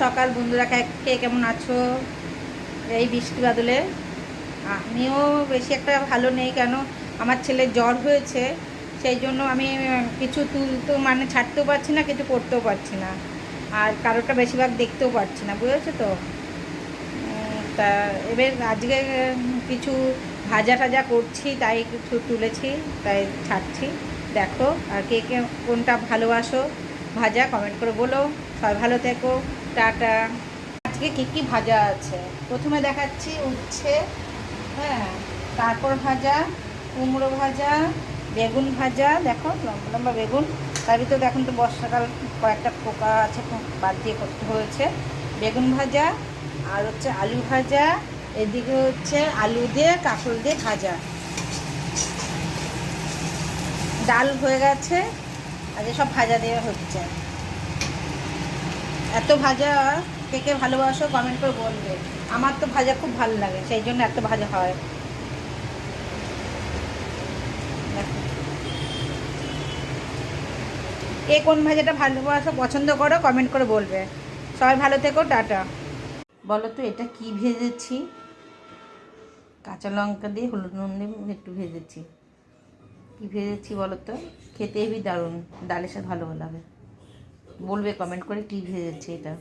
সকাল বন্ধুরা, কে কেমন আছো এই বৃষ্টি বাদলে? আমিও বেশি একটা ভালো নেই, কেন আমার ছেলের জ্বর হয়েছে, সেই জন্য আমি কিছু তুলতে মানে ছাড়তেও পারছি না, কিছু করতেও পারছি না, আর কারোটা বেশিরভাগ দেখতেও পারছি না, বুঝেছো তো। তা এবার আজকে কিছু ভাজা টাজা করছি, তাই কিছু তুলেছি, তাই ছাড়ছি। দেখো, আর কে কে কোনটা ভালোবাসো ভাজা কমেন্ট করে বলো। সবাই ভালো থেকো, টাটা। আজকে কী কী ভাজা আছে প্রথমে দেখাচ্ছি। উচ্ছে, হ্যাঁ, তারপর ভাজা, কুমড়ো ভাজা, বেগুন ভাজা, দেখো লম্বা লম্বা বেগুন, তার ভিতরে এখন তো বর্ষাকাল, কয়েকটা পোকা আছে, বাদ দিয়ে করতে হয়েছে। বেগুন ভাজা, আর হচ্ছে আলু ভাজা, এদিকে হচ্ছে আলু দিয়ে কাঁকরোল দিয়ে ভাজা, ডাল হয়ে গেছে, আর সব ভাজা দেওয়া হচ্ছে। এত ভাজা কে কে ভালোবাসো কমেন্ট করে বলবে। আমার তো ভাজা খুব ভালো লাগে, সেই জন্য এত ভাজা হয়। কে কোন ভাজাটা ভালোবাসো পছন্দ করো কমেন্ট করে বলবে। সবাই ভালো থেকো, টাটা। বলো তো এটা কি ভেজেছি? কাঁচা লঙ্কা দিয়ে হলুদ নুন দিয়ে একটু ভেজেছি। কি ভেজেছি বলো তো? খেতে হেবি দারুণ, ডালের সাথে ভালো লাগে। বলবে কমেন্ট করে কি ভেজেছি এটা।